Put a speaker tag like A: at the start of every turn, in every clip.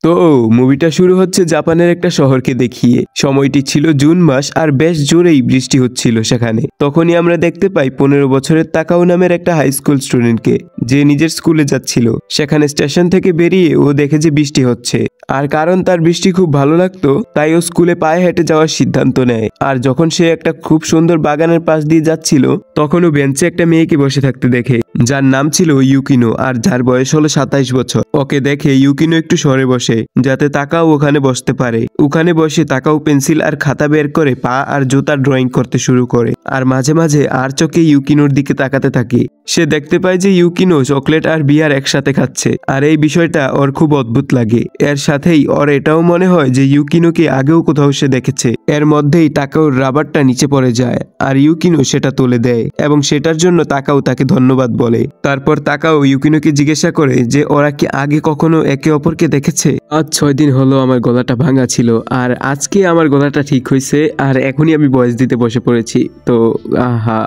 A: তো মুভিটা শুরু হচ্ছে জাপানের একটা শহরকে দেখিয়ে। সময়টি ছিল জুন মাস আর বেশ জোরেই বৃষ্টি হচ্ছিল সেখানে। তখনই আমরা দেখতে পাই 15 বছরের তাকাও নামের একটা হাই স্কুল স্টুডেন্টকে, যে নিজের স্কুলে যাচ্ছিল। সেখানে স্টেশন থেকে বেরিয়ে ও দেখে যে বৃষ্টি হচ্ছে, আর কারণ তার বৃষ্টি খুব ভালো লাগতো তাই ও স্কুলে পায়ে হেঁটে যাওয়ার সিদ্ধান্ত নেয়। আর যখন সে একটা খুব সুন্দর বাগানের পাশ দিয়ে যাচ্ছিল তখন ও বেঞ্চে একটা মেয়েকে বসে থাকতে দেখে, যার নাম ছিল ইউকিনো আর যার বয়স হলো 27 বছর। ওকে দেখে ইউকিনো একটু সরে বসে যাতে তাকাও ওখানে বসতে পারে। ওখানে বসে তাকাও পেন্সিল আর খাতা বের করে পা আর জুতার ড্রয়িং করতে শুরু করে, আর মাঝে মাঝে আর চোখে ইউকিনোর দিকে তাকাতে থাকে। সে দেখতে পায় যে ইউকিনো চকলেট আর বিয়ার একসাথে খাচ্ছে, আর এই বিষয়টা ওর খুব অদ্ভুত লাগে। এর সাথেই ওর এটাও মনে হয় যে ইউকিনোকে আগেও কোথাও সে দেখেছে। এর মধ্যেই তাকাওর রাবারটা নিচে পড়ে যায় আর ইউকিনো সেটা তুলে দেয় এবং সেটার জন্য তাকাও তাকে ধন্যবাদ বলে। তারপর তাকাও ইউকিনোকে জিজ্ঞাসা করে যে ওরা কি আগে কখনো একে অপরকে দেখেছে। আজ 6 দিন হলো আমার গলাটা ভাঙা ছিল, আর আজকে আমার গলাটা ঠিক হয়েছে, আর এখনই আমি ভয়েস দিতে বসে পড়েছি। তো আহা,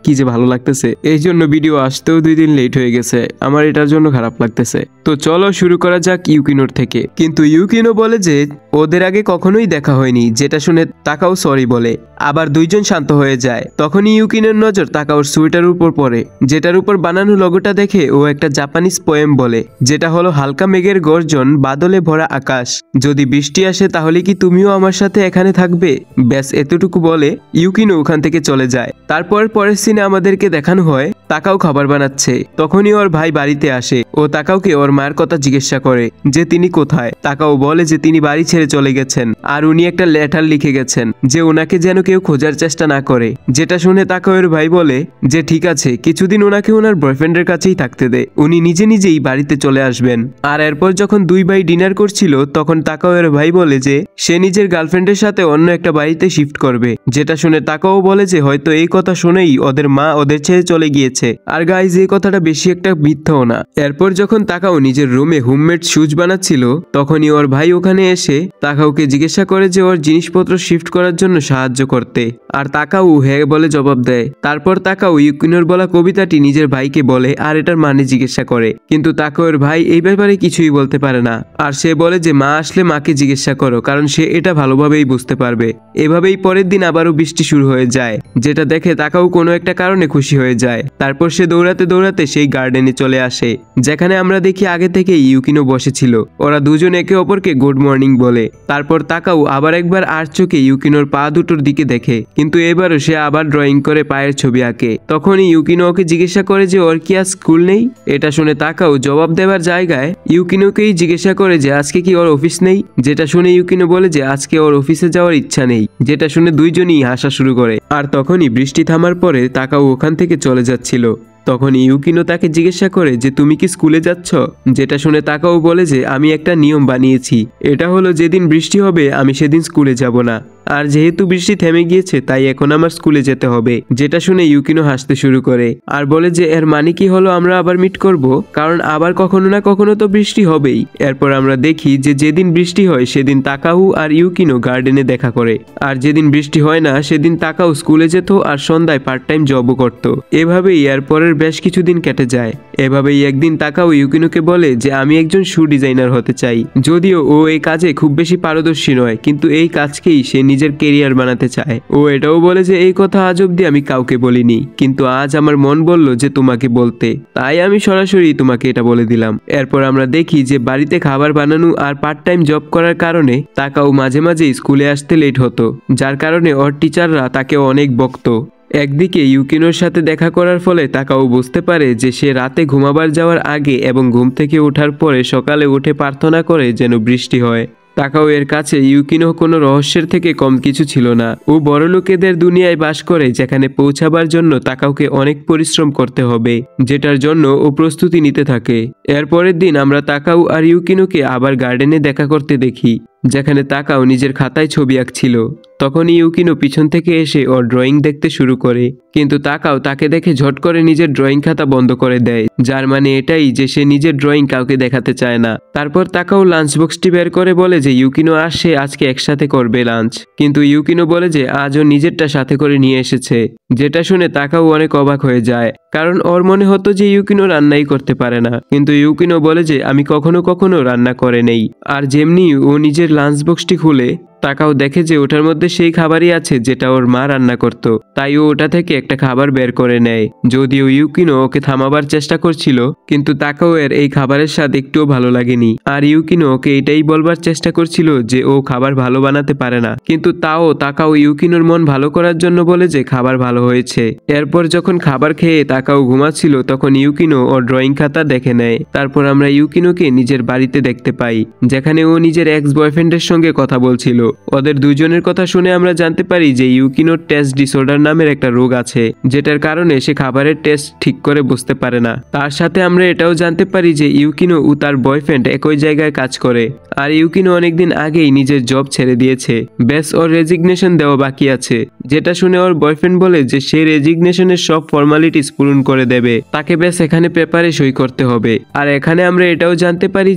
A: কি যে ভালো লাগতেছে। এই জন্য ভিডিও আসতেও 2 দিন লেট হয়ে গেছে, আমার এটার জন্য খারাপ লাগতেছে। তো চলো শুরু করা যাক ইউকিনোর থেকে। কিন্তু ইউকিনো বলে যে ওদের আগে কখনোই দেখা হয়নি, যেটা শুনে তাকাও সরি বলে। আবার দুইজন শান্ত হয়ে যায়। তখনই ইউকিনোর নজর তাকাওর সুইটার উপর পড়ে, যেটার উপর বানানো লোগোটা দেখে ও একটা জাপানিজ পোয়েম বলে, যেটা হলো হালকা মেঘের গর্জন, বাদলে ভরা আকাশ, যদি বৃষ্টি আসে তাহলে কি তুমিও আমার সাথে এখানে থাকবে। ব্যাস এতটুকু বলে ইউকিনো ওখান থেকে চলে যায়। তারপর পরের সিনে আমাদেরকে দেখানো হয় তাকাও খাবার বানাচ্ছে। তখনই ওর ভাই বাড়িতে আসে ও তাকাওকে ওর মায়ের কথা জিজ্ঞাসা করে যে তিনি কোথায়। তাকাও বলে যে তিনি বাড়ি ছেড়ে চলে গেছেন, আর উনি একটা লেটার লিখে গেছেন যে ওনাকে যেন কেউ খোঁজার চেষ্টা না করে। যেটা শুনে তাকাওয়ের ভাই বলে যে ঠিক আছে, কিছুদিন ওনাকে ওনার বয়ফ্রেন্ডের কাছেই থাকতে দে, উনি নিজে নিজেই বাড়িতে চলে আসবেন। আর এরপর যখন দুই ভাই ডিনার করছিল তখন তাকাওয়ের ভাই বলে যে সে নিজের গার্লফ্রেন্ডের সাথে অন্য একটা বাড়িতে শিফট করবে। যেটা শুনে তাকাও বলে যে হয়তো এই কথা শুনেই ওদের মা ওদের ছেড়ে চলে গিয়েছে। আর গাইজ, এই কথাটা বেশি একটা মিথ্যাও না। এরপর যখন তাকাও নিজের রুমে হোমমেড শুজ বানাচ্ছিল তখনই ওর ভাই ওখানে এসে তাকাওকে জিজ্ঞাসা করে যে ওর জিনিসপত্র শিফট করার জন্য সাহায্য করতে, আর তাকাও হ্যাঁ বলে জবাব দেয়। তারপর তাকাও ইউকিনোর বলা কবিতাটি নিজের ভাইকে বলে আর এটার মানে জিজ্ঞাসা করে, কিন্তু তাকাওয়ের ভাই এই ব্যাপারে কিছুই বলতে পারে না। আর সে বলে যে মা আসলে মাকে জিজ্ঞাসা করো, কারণ সে এটা ভালোভাবেই বুঝতে পারবে। এভাবেই পরের দিন আবারও বৃষ্টি শুরু হয়ে যায়, যেটা দেখে তাকাও কোনো একটা কারণে খুশি হয়ে যায়। তারপর সে দৌড়াতে দৌড়াতে সেই গার্ডেনে চলে আসে, যেখানে আমরা দেখি আগে থেকে ইউকিনো বসেছিল। ওরা দুজন একে অপরকে গুড মর্নিং বলে। তারপর তাকাও আবার একবার আর চোখে ইউকিনোর পা দুটোর দিকে দেখে, কিন্তু এবারও সে আবার ড্রয়িং করে পায়ের ছবি আঁকে। তখনই ইউকিনো ওকে জিজ্ঞাসা করে যে ওর কি আজ স্কুল নেই। এটা শুনে তাকাও জবাব দেওয়ার জায়গায় ইউকিনোকেই জিজ্ঞাসা করে যে আজকে কি ওর অফিস নেই। যেটা শুনে ইউকিনো বলে যে আজকে ওর অফিসে যাওয়ার ইচ্ছা নেই। যেটা শুনে দুইজনই হাসা শুরু করে। আর তখনই বৃষ্টি থামার পরে তাকাও ওখান থেকে চলে যাচ্ছিল। তখন ইউকিনো তাকে জিজ্ঞাসা করে যে তুমি কি স্কুলে যাচ্ছ। যেটা শুনে তাকাও বলে যে আমি একটা নিয়ম বানিয়েছি, এটা হলো যেদিন বৃষ্টি হবে আমি সেদিন স্কুলে যাব না, আর যেহেতু বৃষ্টি থেমে গিয়েছে তাই এখন আমার স্কুলে যেতে হবে। যেটা শুনে ইউকিনো হাসতে শুরু করে আর বলে যে এর মানে কি হলো আমরা আবার মিট করব, কারণ আবার কখনো না কখনো তো বৃষ্টি হবেই। এরপর আমরা দেখি যে যেদিন বৃষ্টি হয় সেদিন তাকাও আর ইউকিনো গার্ডেনে দেখা করে, আর যেদিন বৃষ্টি হয় না সেদিন তাকাও স্কুলে যেত আর সন্ধ্যায় পার্ট টাইম জবও করত। এভাবেই এরপরের বেশ কিছুদিন কেটে যায়। এভাবেই একদিন তাকাও ইউকিনোকে বলে যে আমি একজন শু ডিজাইনার হতে চাই। যদিও ও এই কাজে খুব বেশি পারদর্শী নয়, কিন্তু এই কাজকেই সে নিজের কেরিয়ার বানাতে চায়। ও এটাও বলে যে এই কথা আজ অব্দি আমি কাউকে বলিনি, কিন্তু আজ আমার মন বলল যে তোমাকে বলতে, তাই আমি সরাসরি তোমাকে এটা বলে দিলাম। এরপর আমরা দেখি যে বাড়িতে খাবার বানানো আর পার্ট টাইম জব করার কারণে তাকাও মাঝে মাঝে স্কুলে আসতে লেট হতো, যার কারণে ওর টিচাররা তাকে অনেক বকতো। একদিকে ইউকিনোর সাথে দেখা করার ফলে তাকাও বুঝতে পারে যে সে রাতে ঘুমাবার যাওয়ার আগে এবং ঘুম থেকে ওঠার পরে সকালে উঠে প্রার্থনা করে যেন বৃষ্টি হয়। তাকাও এর কাছে ইউকিনো কোনো রহস্যের থেকে কম কিছু ছিল না। ও বড়লোকেদের দুনিয়ায় বাস করে, যেখানে পৌঁছাবার জন্য তাকাওকে অনেক পরিশ্রম করতে হবে, যেটার জন্য ও প্রস্তুতি নিতে থাকে। এরপরের দিন আমরা তাকাও আর ইউকিনোকে আবার গার্ডেনে দেখা করতে দেখি, যেখানে তাকাও নিজের খাতায় ছবি আঁকছিল। তখনই ইউকিনো পিছন থেকে এসে ওর ড্রয়িং দেখতে শুরু করে, কিন্তু তাকাও তাকে দেখে ঝট করে নিজের ড্রয়িং খাতা বন্ধ করে দেয়, যার মানে এটাই যে সে নিজের ড্রয়িং কাউকে দেখাতে চায় না। তারপর তাকাও লাঞ্চ বক্সটি বের করে বলে যে ইউকিনো আর সে আজকে একসাথে করবে লাঞ্চ, কিন্তু ইউকিনো বলে যে আজও নিজেরটা সাথে করে নিয়ে এসেছে। যেটা শুনে তাকাও অনেক অবাক হয়ে যায়, কারণ ওর মনে হতো যে ইউকিনো রান্নাই করতে পারে না, কিন্তু ইউকিনো বলে যে আমি কখনো কখনো রান্না করে নেই। আর যেমনি ও নিজের লাঞ্চ বক্সটি খুলে তাকাও দেখে যে ওটার মধ্যে সেই খাবারই আছে যেটা ওর মা রান্না করত, তাই ও ওটা থেকে একটা খাবার বের করে নেয়। যদিও ইউকিনো ওকে থামাবার চেষ্টা করছিল, কিন্তু তাকাও এর এই খাবারের স্বাদ একটুও ভালো লাগেনি। আর ইউকিনো ওকে এটাই বলবার চেষ্টা করছিল যে ও খাবার ভালো বানাতে পারে না, কিন্তু তাও তাকাও ইউকিনোর মন ভালো করার জন্য বলে যে খাবার ভালো হয়েছে। এরপর যখন খাবার খেয়ে তাকাও ঘুমাচ্ছিল তখন ইউকিনো ওর ড্রয়িং খাতা দেখে নেয়। তারপর আমরা ইউকিনোকে নিজের বাড়িতে দেখতে পাই, যেখানে ও নিজের এক্স বয়ফ্রেন্ডের সঙ্গে কথা বলছিল। ওদের দুজনের কথা শুনে আমরা জানতে পারি যে ইউকিনোর টেস্ট ডিসঅর্ডার নামের একটা রোগ আছে, যেটার কারণে সে খাবারের টেস্ট ঠিক করে বুঝতে পারে না। তার সাথে আমরা এটাও জানতে পারি যে ইউকিনো ও তার বয়ফ্রেন্ড একই জায়গায় কাজ করে, আর ইউকিনো অনেকদিন আগেই নিজের জব ছেড়ে দিয়েছে, বেশ ওর রেজিগনেশন দেওয়া বাকি আছে। যেটা শুনে ওর বয়ফ্রেন্ড বলে যে সে রেজিগনেশনের সব ফর্মালিটিস পূরণ করে দেবে, তাকে বেশ এখানে পেপারে সই করতে হবে। আর এখানে আমরা এটাও জানতে পারি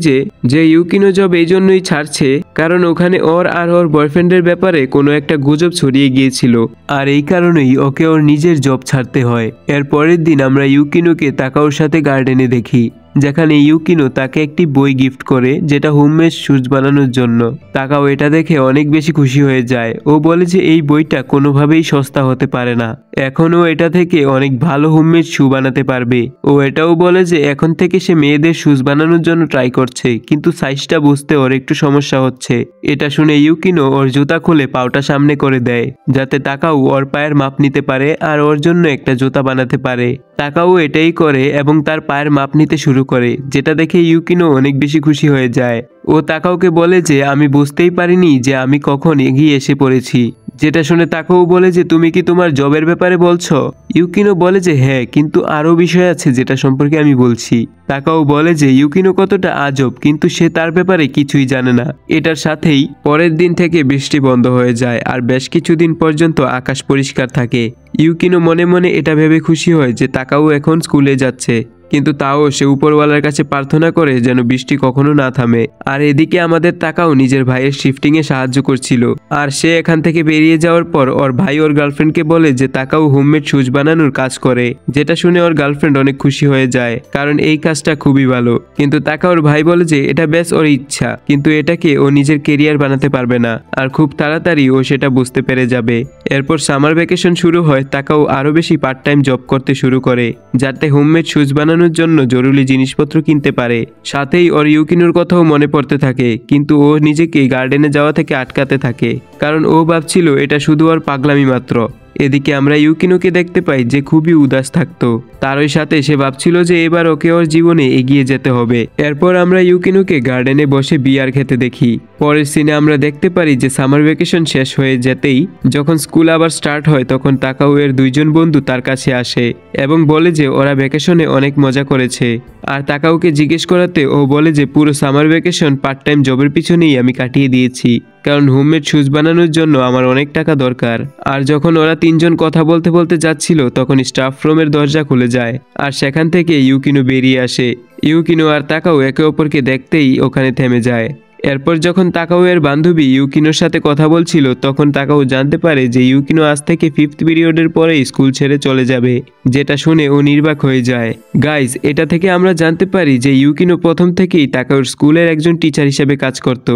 A: যে ইউকিনো জব এই জন্যই ছাড়ছে কারণ ওখানে ওর আর ওর বয়ফ্রেন্ডের ব্যাপারে কোনো একটা গুজব ছড়িয়ে গিয়েছিল, আর এই কারণেই ওকে ওর নিজের জব ছাড়তে হয়। এর পরের দিন আমরা ইউকিনোকে তাকাওর সাথে গার্ডেনে দেখি, যেখানে ইউকিনো তাকে একটি বই গিফট করে যেটা হোমমেড শুজ বানানোর জন্য। তাকাও এটা দেখে অনেক বেশি খুশি হয়ে যায়। ও বলে যে এই বইটা কোনোভাবেই সস্তা হতে পারে না, এখন ও এটা থেকে অনেক ভালো হোমমেড শু বানাতে পারবে। ও এটাও বলে যে এখন থেকে সে মেয়েদের শুজ বানানোর জন্য ট্রাই করছে, কিন্তু সাইজটা বুঝতে ওর একটু সমস্যা হচ্ছে। এটা শুনে ইউকিনো ওর জুতা খুলে পাওটা সামনে করে দেয়, যাতে তাকাও ওর পায়ের মাপ নিতে পারে আর ওর জন্য একটা জুতা বানাতে পারে। তাকাও এটাই করে এবং তার পায়ের মাপ নিতে শুরু করে, যেটা দেখে ইউকিনো অনেক বেশি খুশি হয়ে যায়। ও তাকাওকে বলে যে আমি বুঝতেই পারিনি যে আমি কখন এগিয়ে এসে পড়েছি। যেটা শুনে তাকাও বলে যে তুমি কি তোমার জবের ব্যাপারে বলছো? ইউকিনো বলে যে হ্যাঁ, কিন্তু আরো বিষয় আছে যেটা সম্পর্কে আমি বলছি। তাকাও বলে যে ইউকিনো কতটা আজব, কিন্তু সে তার ব্যাপারে কিছুই জানে না। এটার সাথেই পরের দিন থেকে বৃষ্টি বন্ধ হয়ে যায় আর বেশ কিছুদিন পর্যন্ত আকাশ পরিষ্কার থাকে। ইউকিনো মনে মনে এটা ভেবে খুশি হয় যে তাকাও এখন স্কুলে যাচ্ছে, কিন্তু তাও সে উপরওয়ালার কাছে প্রার্থনা করে যেন বৃষ্টি কখনো না থামে। আর এদিকে আমাদের তাকাও নিজের ভাইয়ের শিফটিং এ সাহায্য করছিল, আর সে এখান থেকে বেরিয়ে যাওয়ার পর ওর ভাই ওর গার্লফ্রেন্ডকে বলে যে তাকাও হোমমেড শুজ বানানোর কাজ করে। যেটা শুনে ওর গার্লফ্রেন্ড অনেক খুশি হয়ে যায়, কারণ এই কাজটা খুবই ভালো। কিন্তু তাকাওর ভাই বলে যে এটা বেশ ওর ইচ্ছা, কিন্তু এটাকে ও নিজের কেরিয়ার বানাতে পারবে না, আর খুব তাড়াতাড়ি ও সেটা বুঝতে পেরে যাবে। এরপর সামার ভ্যাকেশন শুরু হয়। তাকাও আরো বেশি পার্ট টাইম জব করতে শুরু করে, যাতে হোমমেড শুজ বানানোর জন্য জরুরি জিনিসপত্র কিনতে পারে। সাথেই ওর ইউকিনোর কথাও মনে পড়তে থাকে, কিন্তু ও নিজেকে গার্ডেনে যাওয়া থেকে আটকাতে থাকে, কারণ ও ভাবছিল এটা শুধু ওর পাগলামি মাত্র। এদিকে আমরা ইউকিনোকে দেখতে পাই যে খুবই উদাস থাকতো, তারই সাথে সে ভাবছিল যে এবার ওকে ওর জীবনে এগিয়ে যেতে হবে। এরপর আমরা ইউকিনোকে গার্ডেনে বসে বিয়ার খেতে দেখি। পরের সিনে আমরা দেখতে পারি যে সামার ভ্যাকেশন শেষ হয়ে যেতেই যখন স্কুল আবার স্টার্ট হয় তখন তাকাও এর দুইজন বন্ধু তার কাছে আসে এবং বলে যে ওরা ভ্যাকেশনে অনেক মজা করেছে। আর তাকাওকে জিজ্ঞেস করাতে ও বলে যে পুরো সামার ভ্যাকেশন পার্ট টাইম জবের পিছনেই আমি কাটিয়ে দিয়েছি, কারণ হোমমেড শুজ বানানোর জন্য আমার অনেক টাকা দরকার। আর যখন ওরা তিনজন কথা বলতে বলতে যাচ্ছিল তখন স্টাফ রুমের দরজা খুলে যায় আর সেখান থেকে ইউকিনো বেরিয়ে আসে। ইউকিনো আর তাকাও একে অপরকে দেখতেই ওখানে থেমে যায়। এরপর যখন তাকাও এর বান্ধবী ইউকিনোর সাথে কথা বলছিল তখন তাকাও জানতে পারে যে ইউকিনো আজ থেকে 5th পিরিয়ডের পরে স্কুল ছেড়ে চলে যাবে, যেটা শুনে ও নির্বাক হয়ে যায়। গাইজ, এটা থেকে আমরা জানতে পারি যে ইউকিনো প্রথম থেকেই তাকাওর স্কুলের একজন টিচার হিসেবে কাজ করত,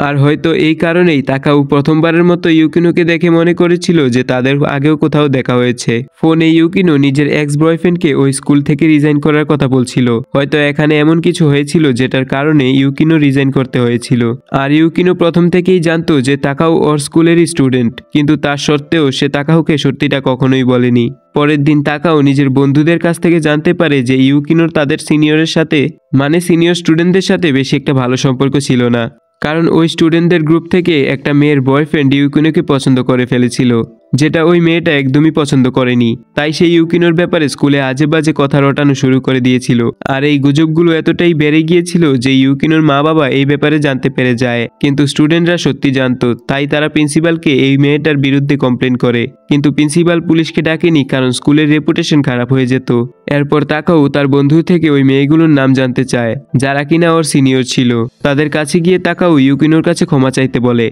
A: আর হয়তো এই কারণেই তাকাও প্রথমবারের মতো ইউকিনোকে দেখে মনে করেছিল যে তাদের আগেও কোথাও দেখা হয়েছে। ফোনে ইউকিনো নিজের এক্স বয়ফ্রেন্ডকে ওই স্কুল থেকে রিজাইন করার কথা বলছিল, হয়তো এখানে এমন কিছু হয়েছিল যেটার কারণে ইউকিনো রিজাইন করতে হয়েছিল। আর ইউকিনো প্রথম থেকেই জানতো যে তাকাও ওর স্কুলেরই স্টুডেন্ট, কিন্তু তার সত্ত্বেও সে তাকাওকে সত্যিটা কখনোই বলেনি। পরের দিন তাকাও নিজের বন্ধুদের কাছ থেকে জানতে পারে যে ইউকিনোর তাদের সিনিয়রের সাথে মানে সিনিয়র স্টুডেন্টদের সাথে বেশি একটা ভালো সম্পর্ক ছিল না, কারণ ওই স্টুডেন্টদের গ্রুপ থেকে একটা মেয়ের বয়ফ্রেন্ড ইউকিনোকে পছন্দ করে ফেলেছিল। যেটা ওই মেয়েটা একদমই পছন্দ করেনি। তাই সেই ইউকিনোর ব্যাপারে স্কুলে আজে বাজে কথা রটানো শুরু করে দিয়েছিল। আর এই গুজবগুলো এতটাই বেড়ে গিয়েছিল যে ইউকিনোর মা বাবা এই ব্যাপারে জানতে পেরে যায়, কিন্তু স্টুডেন্টরা সত্যি জানতো। তাই তারা প্রিন্সিপালকে এই মেয়েটার বিরুদ্ধে কমপ্লেন করে, কিন্তু প্রিন্সিপাল পুলিশকে ডাকেনি, কারণ স্কুলের রেপুটেশন খারাপ হয়ে যেত। এরপর তাকাও তার বন্ধু থেকে ওই মেয়েগুলোর নাম জানতে চায় যারা কিনা ওর সিনিয়র ছিল। তাদের কাছে গিয়ে তাকাও ইউকিনোর কাছে ক্ষমা চাইতে বলে,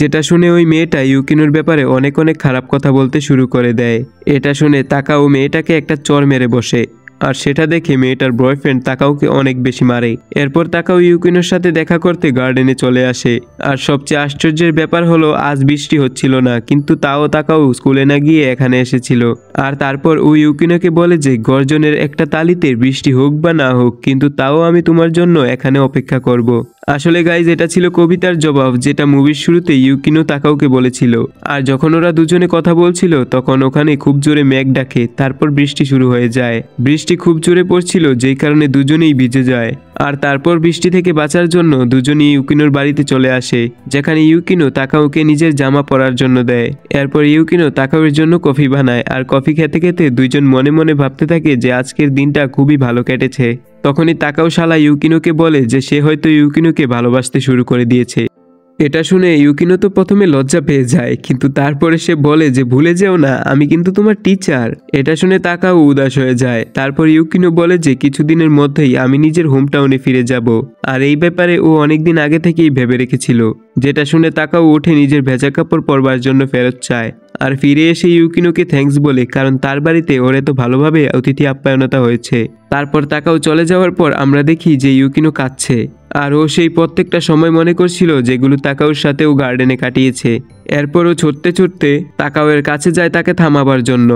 A: যেটা শুনে ওই মেয়েটা ইউকিনোর ব্যাপারে অনেক খারাপ কথা বলতে শুরু করে দেয়। এটা শুনে তাকাও মেয়েটাকে একটা চড় মেরে বসে, আর সেটা দেখে মেয়েটার বয়ফ্রেন্ড তাকাওকে অনেক বেশি মারে। এরপর তাকাও ইউকিনোর সাথে দেখা করতে গার্ডেনে চলে আসে। আর সবচেয়ে আশ্চর্যের ব্যাপার হলো আজ বৃষ্টি হচ্ছিল না, কিন্তু তাও তাকাও স্কুলে না গিয়ে এখানে এসেছিল। আর তারপর ও ইউকিনোকে বলে যে গর্জনের একটা তালিতে বৃষ্টি হোক বা না হোক, কিন্তু তাও আমি তোমার জন্য এখানে অপেক্ষা করব। আসলে গাইজ এটা ছিল কবিতার জবাব, যেটা মুভির শুরুতে ইউকিনো তাকাওকে বলেছিল। আর যখন ওরা দুজনে কথা বলছিল তখন ওখানে খুব জোরে মেঘ ডাকে, তারপর বৃষ্টি শুরু হয়ে যায়। বৃষ্টি খুব জোরে পড়ছিল, যেই কারণে দুজনেই ভিজে যায়। আর তারপর বৃষ্টি থেকে বাঁচার জন্য দুজনেই ইউকিনোর বাড়িতে চলে আসে, যেখানে ইউকিনো তাকাওকে নিজের জামা পরার জন্য দেয়। এরপর ইউকিনো তাকাওয়ের জন্য কফি বানায়, আর কফি খেতে খেতে দুইজন মনে মনে ভাবতে থাকে যে আজকের দিনটা খুবই ভালো কেটেছে। তখনই তাকাও শালা ইউকিনোকে বলে যে সে হয়তো ইউকিনোকে ভালোবাসতে শুরু করে দিয়েছে। এটা শুনে ইউকিনো তো প্রথমে লজ্জা পেয়ে যায়, কিন্তু তারপরে সে বলে যে ভুলে যেও না আমি কিন্তু তোমার টিচার। এটা শুনে তাকাও উদাস হয়ে যায়। তারপর ইউকিনো বলে যে কিছুদিনের মধ্যেই আমি নিজের হোম টাউনে ফিরে যাব, আর এই ব্যাপারে ও অনেকদিন আগে থেকেই ভেবে রেখেছিল। যেটা শুনে তাকাও উঠে নিজের ভেজা কাপড় পরবার জন্য ফেরত চায়, আর ফিরে এসে ইউকিনোকে থ্যাঙ্কস বলে, কারণ তার বাড়িতে ওর এত ভালোভাবে অতিথি আপ্যায়নতা হয়েছে। তারপর তাকাও চলে যাওয়ার পর আমরা দেখি যে ইউকিনো কাঁদছে, আর ও সেই প্রত্যেকটা সময় মনে করছিল যেগুলো তাকাওর সাথে ও গার্ডেনে কাটিয়েছে। এরপর ও ছুটতে ছুটতে তাকাওয়ের কাছে যায় তাকে থামাবার জন্য।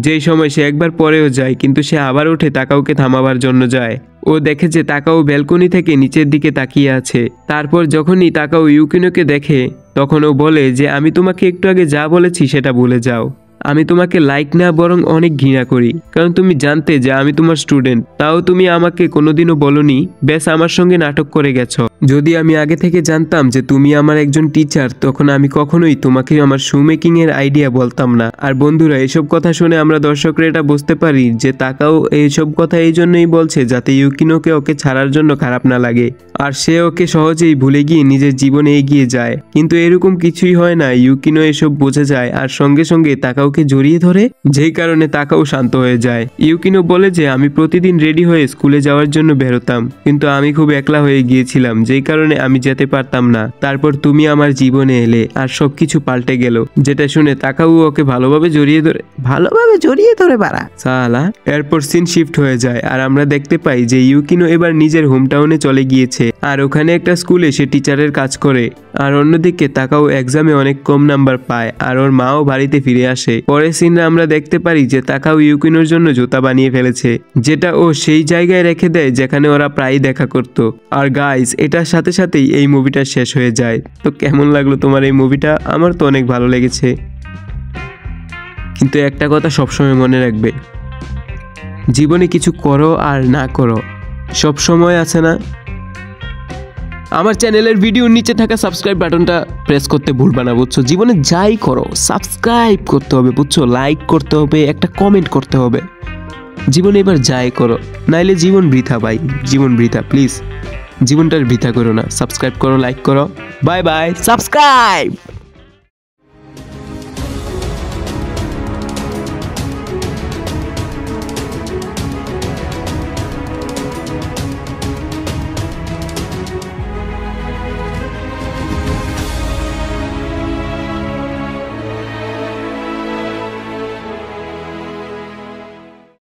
A: যেই সময় সে একবার পরেও যায়, কিন্তু সে আবার উঠে তাকাওকে থামাবার জন্য যায়। ও দেখে যে তাকাও ব্যালকনি থেকে নিচের দিকে তাকিয়ে আছে। তারপর যখনই তাকাও ইউকিনোকে দেখে তখন ও বলে যে আমি তোমাকে একটু আগে যা বলেছি সেটা ভুলে যাও। আমি তোমাকে লাইক না বরং অনেক ঘৃণা করি, কারণ তুমি জানতে যে আমি তোমার স্টুডেন্ট, তাও তুমি আমাকে কোনোদিনও বলনি, বেশ আমার সঙ্গে নাটক করে গেছো। যদি আমি আগে থেকে জানতাম যে তুমি আমার একজন টিচার, তখন আমি কখনোই তোমাকে আমার শু মেকিং এর আইডিয়া বলতাম না। আর বন্ধুরা, এসব কথা শুনে আমরা দর্শকরা এটা বুঝতে পারি যে তাকাও এইসব কথা এই জন্যই বলছে যাতে ইউকিনোকে ওকে ছাড়ার জন্য খারাপ না লাগে, আর সে ওকে সহজেই ভুলে গিয়ে নিজের জীবনে এগিয়ে যায়। কিন্তু এরকম কিছুই হয় না। ইউকিনো এসব বোঝা যায় আর সঙ্গে সঙ্গে তাকাওকে জড়িয়ে ধরে, যেই কারণে তাকাও শান্ত হয়ে যায়। ইউকিনো বলে যে আমি প্রতিদিন রেডি হয়ে স্কুলে যাওয়ার জন্য বেরোতাম, কিন্তু আমি খুব একলা হয়ে গিয়েছিলাম, যেই কারণে আমি যেতে পারতাম না। তারপর তুমি আমার জীবনে এলে আর সবকিছু পাল্টে গেল। যেটা শুনে তাকাও ওকে ভালোভাবে জড়িয়ে ধরে বাড়া সালা। এরপর সিন শিফট হয়ে যায় আর আমরা দেখতে পাই যে ইউকিনো এবার নিজের হোম টাউনে চলে গিয়েছে, আর ওখানে একটা স্কুলে সে টিচারের কাজ করে। আর অন্যদিকে তাকাও এক্সামে অনেক কম নাম্বার পায়, আর ওর মাও বাড়িতে ফিরে আসে। পরের সিনে আমরা দেখতে পারি যে তাকাও ইউকিনোর জন্য জুতা বানিয়ে ফেলেছে, যেটা ও সেই জায়গায় রেখে দেয় যেখানে ওরা প্রায় দেখা করত। আর গাইস, এটার সাথে সাথেই এই মুভিটা শেষ হয়ে যায়। তো কেমন লাগলো তোমার এই মুভিটা? আমার তো অনেক ভালো লেগেছে, কিন্তু একটা কথা সবসময় মনে রাখবে, জীবনে কিছু করো আর না করো, সব সময় আছে না। আমার চ্যানেলের ভিডিওর নিচে থাকা সাবস্ক্রাইব বাটনটা প্রেস করতে ভুলবা না, বুঝছো? জীবনে যাই করো সাবস্ক্রাইব করতে হবে, বুঝছো? লাইক করতে হবে, একটা কমেন্ট করতে হবে। জীবনে এবার যাই করো, নাইলে জীবন বৃথা ভাই, জীবন বৃথা। প্লিজ জীবনটার বৃথা করো না। সাবস্ক্রাইব করো, লাইক করো। Bye bye, subscribe.